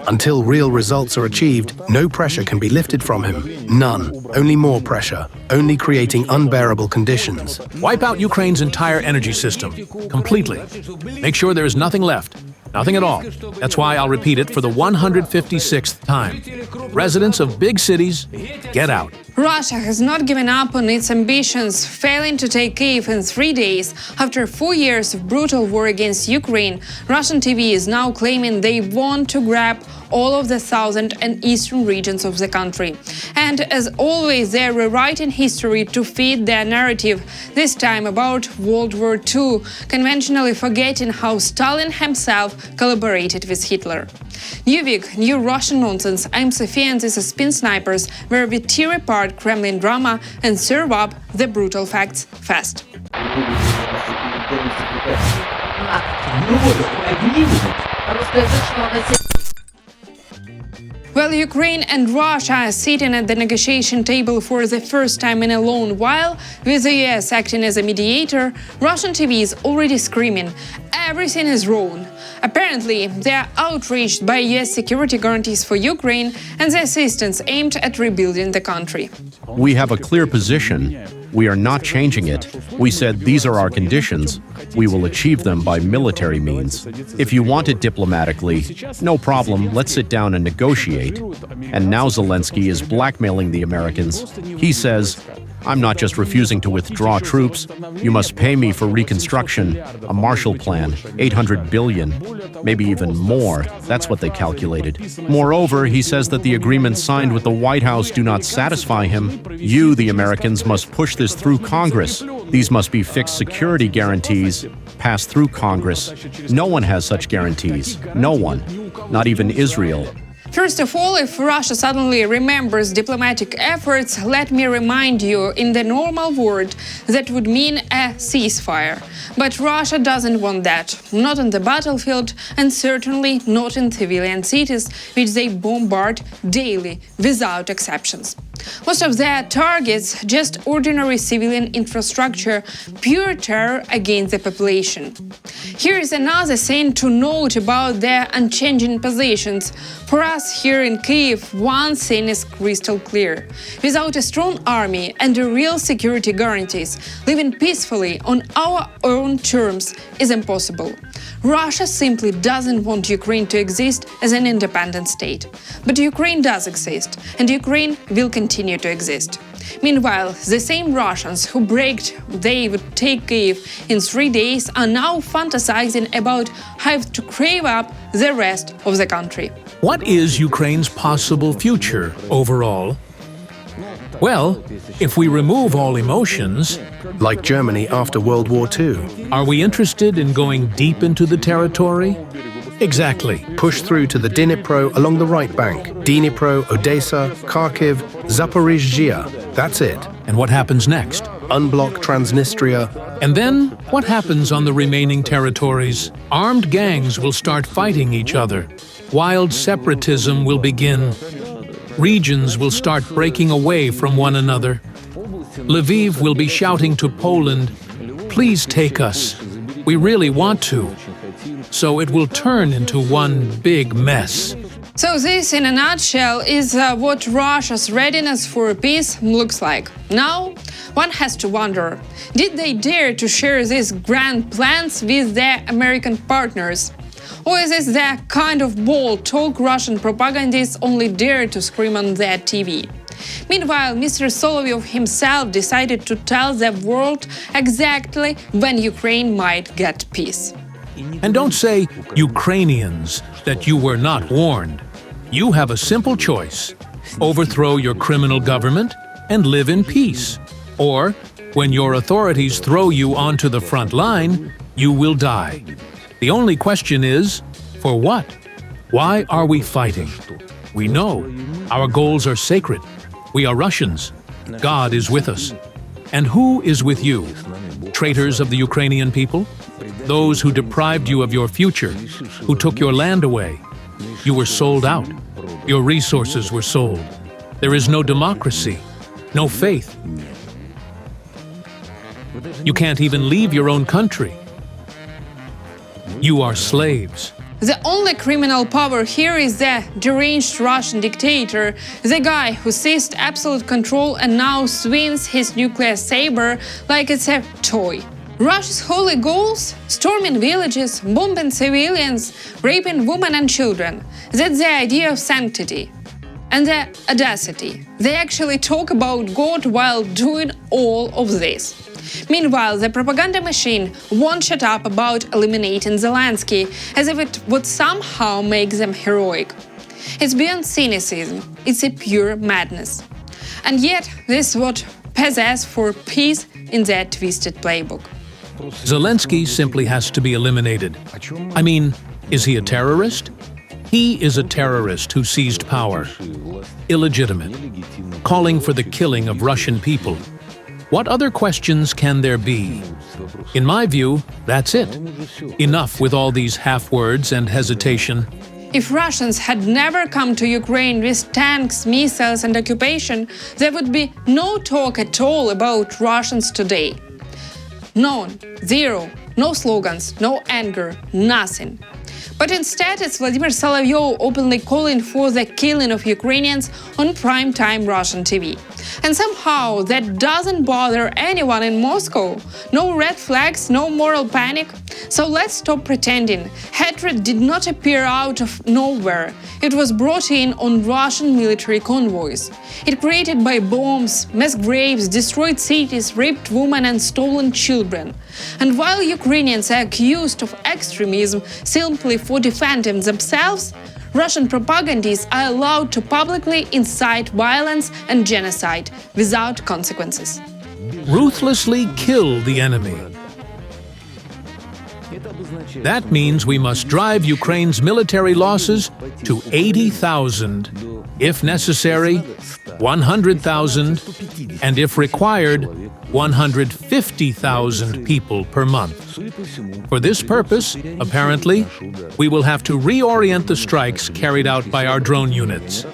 Until real results are achieved, no pressure can be lifted from him. None. Only more pressure. Only creating unbearable conditions. Wipe out Ukraine's entire energy system. Completely. Make sure there is nothing left. Nothing at all. That's why I'll repeat it for the 156th time. Residents of big cities, get out. Russia has not given up on its ambitions, failing to take Kyiv in 3 days. After 4 years of brutal war against Ukraine, Russian TV is now claiming they want to grab all of the southern and eastern regions of the country. And as always, they're rewriting history to feed their narrative, this time about World War II, conventionally forgetting how Stalin himself collaborated with Hitler. New week, new Russian nonsense. I'm Sophia and this is Spin Snipers, where we tear apart Kremlin drama and serve up the brutal facts fast. Well, Ukraine and Russia are sitting at the negotiation table for the first time in a long while, with the US acting as a mediator. Russian TV is already screaming, everything is wrong. Apparently, they are outraged by US security guarantees for Ukraine and the assistance aimed at rebuilding the country. We have a clear position. We are not changing it. We said these are our conditions. We will achieve them by military means. If you want it diplomatically, no problem, let's sit down and negotiate. And now Zelenskyy is blackmailing the Americans. He says, I'm not just refusing to withdraw troops. You must pay me for reconstruction, a Marshall Plan, 800 billion, maybe even more. That's what they calculated. Moreover, he says that the agreements signed with the White House do not satisfy him. You, the Americans, must push this through Congress. These must be fixed security guarantees passed through Congress. No one has such guarantees. No one. Not even Israel. First of all, if Russia suddenly remembers diplomatic efforts, let me remind you, in the normal world, that would mean a ceasefire. But Russia doesn't want that, not on the battlefield and certainly not in civilian cities, which they bombard daily, without exceptions. Most of their targets just ordinary civilian infrastructure, pure terror against the population. Here is another thing to note about their unchanging positions. For us here in Kyiv, one thing is crystal clear. Without a strong army and a real security guarantees, living peacefully on our own terms is impossible. Russia simply doesn't want Ukraine to exist as an independent state. But Ukraine does exist, and Ukraine will continue to exist. Meanwhile, the same Russians who bragged they would take Kyiv in 3 days are now fantasizing about how to crave up the rest of the country. What is Ukraine's possible future overall? Well, if we remove all emotions, like Germany after World War II. Are we interested in going deep into the territory? Exactly. Push through to the Dnipro along the right bank. Dnipro, Odessa, Kharkiv, Zaporizhzhia. That's it. And what happens next? Unblock Transnistria. And then, what happens on the remaining territories? Armed gangs will start fighting each other. Wild separatism will begin. Regions will start breaking away from one another. Lviv will be shouting to Poland, please take us. We really want to. So it will turn into one big mess. So this, in a nutshell, is what Russia's readiness for peace looks like. Now, one has to wonder, did they dare to share these grand plans with their American partners? Or is this the kind of bold talk Russian propagandists only dare to scream on their TV? Meanwhile, Mr. Solovyov himself decided to tell the world exactly when Ukraine might get peace. And don't say, Ukrainians, that you were not warned. You have a simple choice: overthrow your criminal government and live in peace. Or, when your authorities throw you onto the front line, you will die. The only question is, for what? Why are we fighting? We know our goals are sacred. We are Russians. God is with us. And who is with you? Traitors of the Ukrainian people? Those who deprived you of your future, who took your land away. You were sold out. Your resources were sold. There is no democracy, no faith. You can't even leave your own country. You are slaves. The only criminal power here is the deranged Russian dictator, the guy who seized absolute control and now swings his nuclear saber like it's a toy. Russia's holy goals? Storming villages, bombing civilians, raping women and children. That's the idea of sanctity. And the audacity. They actually talk about God while doing all of this. Meanwhile, the propaganda machine won't shut up about eliminating Zelenskyy, as if it would somehow make them heroic. It's beyond cynicism, it's a pure madness. And yet, this is what possesses for peace in their twisted playbook. Zelenskyy simply has to be eliminated. I mean, is he a terrorist? He is a terrorist who seized power. Illegitimate. Calling for the killing of Russian people. What other questions can there be? In my view, that's it. Enough with all these half-words and hesitation. If Russians had never come to Ukraine with tanks, missiles and occupation, there would be no talk at all about Russians today. None, zero, no slogans, no anger, nothing. But instead, it's Vladimir Solovyov openly calling for the killing of Ukrainians on prime-time Russian TV. And somehow that doesn't bother anyone in Moscow. No red flags, no moral panic. So let's stop pretending. Hatred did not appear out of nowhere. It was brought in on Russian military convoys. It created by bombs, mass graves, destroyed cities, raped women and stolen children. And while Ukrainians are accused of extremism simply for defending themselves, Russian propagandists are allowed to publicly incite violence and genocide without consequences. Ruthlessly kill the enemy. That means we must drive Ukraine's military losses to 80,000, if necessary, 100,000, and if required, 150,000 people per month. For this purpose, apparently, we will have to reorient the strikes carried out by our drone units.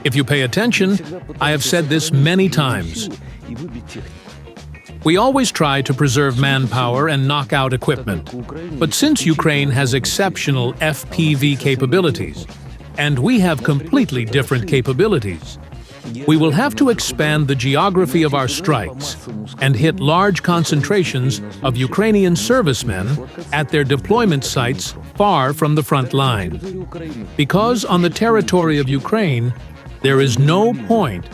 If you pay attention, I have said this many times. We always try to preserve manpower and knock out equipment. But since Ukraine has exceptional FPV capabilities, and we have completely different capabilities, we will have to expand the geography of our strikes and hit large concentrations of Ukrainian servicemen at their deployment sites far from the front line. Because on the territory of Ukraine, there is no point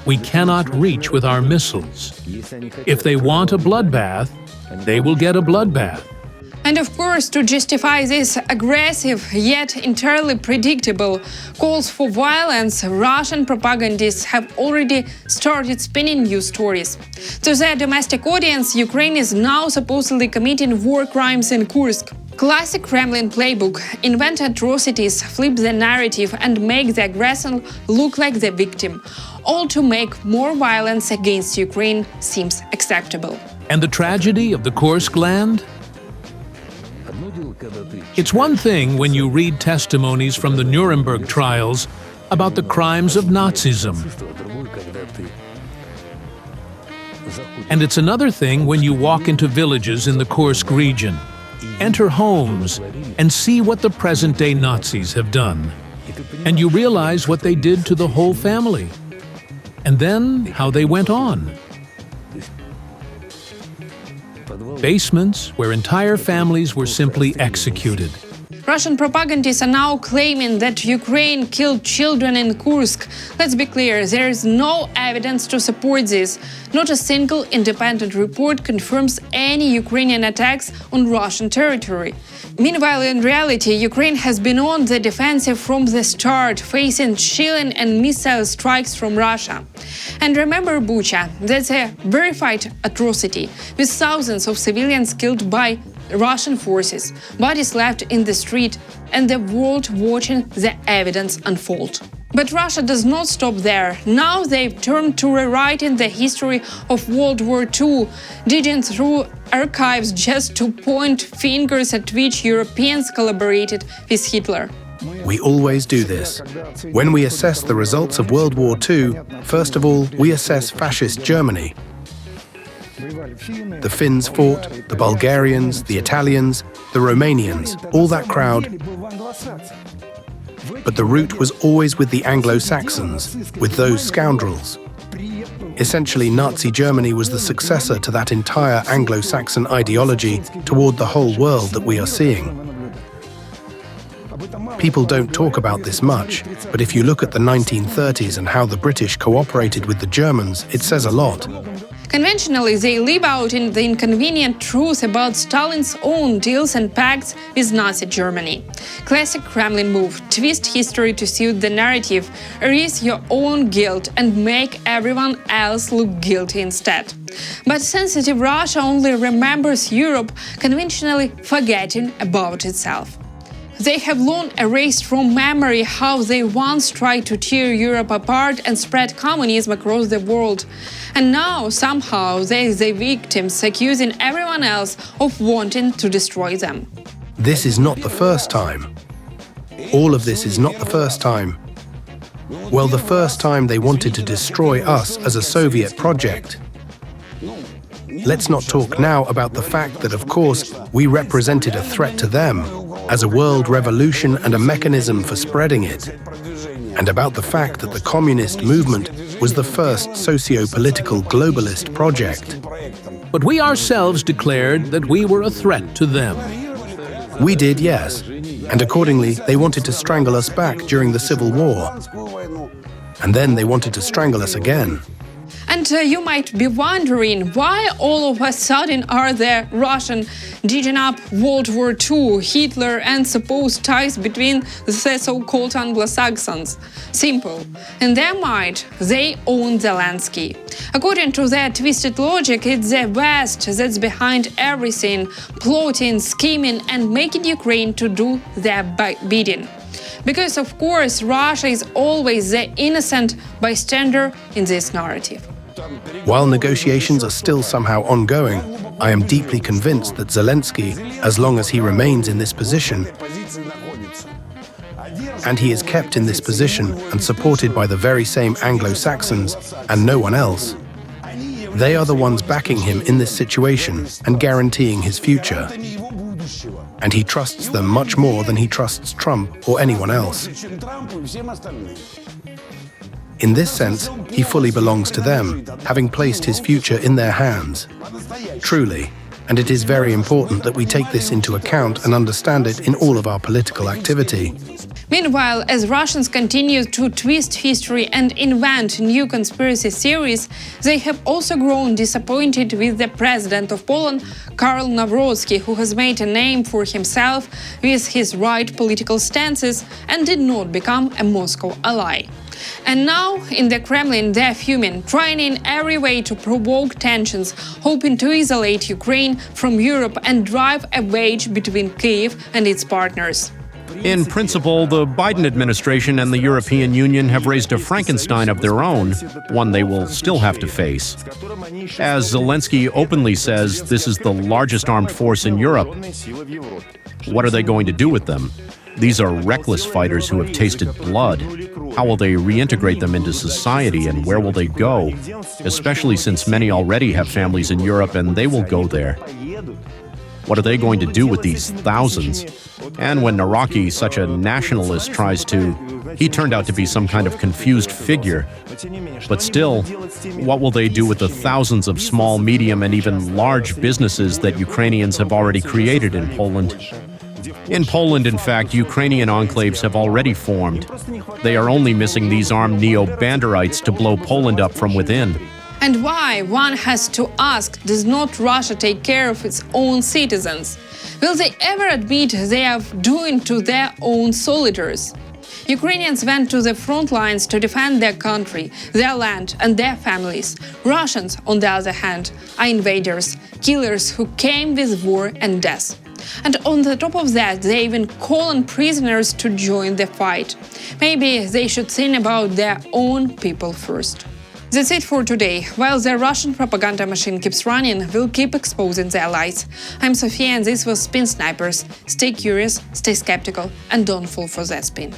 we cannot reach with our missiles. If they want a bloodbath, they will get a bloodbath. And of course, to justify this aggressive yet entirely predictable calls for violence, Russian propagandists have already started spinning news stories. To their domestic audience, Ukraine is now supposedly committing war crimes in Kursk. Classic Kremlin playbook: invent atrocities, flip the narrative and make the aggressor look like the victim. All to make more violence against Ukraine seems acceptable. And the tragedy of the Kursk land? It's one thing when you read testimonies from the Nuremberg trials about the crimes of Nazism. And it's another thing when you walk into villages in the Kursk region, enter homes, and see what the present-day Nazis have done. And you realize what they did to the whole family. And then how they went on. Basements where entire families were simply executed. Russian propagandists are now claiming that Ukraine killed children in Kursk. Let's be clear, there is no evidence to support this. Not a single independent report confirms any Ukrainian attacks on Russian territory. Meanwhile, in reality, Ukraine has been on the defensive from the start, facing shelling and missile strikes from Russia. And remember Bucha, that's a verified atrocity, with thousands of civilians killed by Russian forces, bodies left in the street, and the world watching the evidence unfold. But Russia does not stop there. Now they've turned to rewriting the history of World War II, digging through archives just to point fingers at which Europeans collaborated with Hitler. We always do this. When we assess the results of World War II, first of all, we assess fascist Germany. The Finns fought, the Bulgarians, the Italians, the Romanians, all that crowd. But the route was always with the Anglo-Saxons, with those scoundrels. Essentially, Nazi Germany was the successor to that entire Anglo-Saxon ideology toward the whole world that we are seeing. People don't talk about this much, but if you look at the 1930s and how the British cooperated with the Germans, it says a lot. Conventionally, they live out in the inconvenient truth about Stalin's own deals and pacts with Nazi Germany. Classic Kremlin move: twist history to suit the narrative, erase your own guilt and make everyone else look guilty instead. But sensitive Russia only remembers Europe, conventionally forgetting about itself. They have long erased from memory how they once tried to tear Europe apart and spread communism across the world. And now, somehow, they're the victims, accusing everyone else of wanting to destroy them. This is not the first time. All of this is not the first time. Well, the first time they wanted to destroy us as a Soviet project. Let's not talk now about the fact that, of course, we represented a threat to them, as a world revolution and a mechanism for spreading it, and about the fact that the communist movement was the first socio-political globalist project. But we ourselves declared that we were a threat to them. We did, yes, and accordingly they wanted to strangle us back during the Civil War. And then they wanted to strangle us again. And you might be wondering why all of a sudden are the Russian digging up World War II, Hitler and supposed ties between the so-called Anglo-Saxons. Simple. In their mind, they own Zelenskyy. According to their twisted logic, it's the West that's behind everything, plotting, scheming and making Ukraine to do their bidding. Because, of course, Russia is always the innocent bystander in this narrative. While negotiations are still somehow ongoing, I am deeply convinced that Zelenskyy, as long as he remains in this position, and he is kept in this position and supported by the very same Anglo-Saxons and no one else, they are the ones backing him in this situation and guaranteeing his future. And he trusts them much more than he trusts Trump or anyone else. In this sense, he fully belongs to them, having placed his future in their hands. Truly, and it is very important that we take this into account and understand it in all of our political activity. Meanwhile, as Russians continue to twist history and invent new conspiracy theories, they have also grown disappointed with the president of Poland, Karl Nawrocki, who has made a name for himself with his right political stances and did not become a Moscow ally. And now, in the Kremlin, they're fuming, trying in every way to provoke tensions, hoping to isolate Ukraine from Europe and drive a wedge between Kyiv and its partners. In principle, the Biden administration and the European Union have raised a Frankenstein of their own, one they will still have to face. As Zelenskyy openly says, this is the largest armed force in Europe. What are they going to do with them? These are reckless fighters who have tasted blood. How will they reintegrate them into society, and where will they go? Especially since many already have families in Europe and they will go there. What are they going to do with these thousands? And when Nawrocki, such a nationalist, tries to... He turned out to be some kind of confused figure. But still, what will they do with the thousands of small, medium, and even large businesses that Ukrainians have already created in Poland? In Poland, in fact, Ukrainian enclaves have already formed. They are only missing these armed neo-Banderites to blow Poland up from within. And why, one has to ask, does not Russia take care of its own citizens? Will they ever admit they are doing to their own soldiers? Ukrainians went to the front lines to defend their country, their land and their families. Russians, on the other hand, are invaders, killers who came with war and death. And on the top of that, they even call on prisoners to join the fight. Maybe they should think about their own people first. That's it for today. While the Russian propaganda machine keeps running, we'll keep exposing their lies. I'm Sofia and this was Spin Snipers. Stay curious, stay skeptical and don't fall for that spin.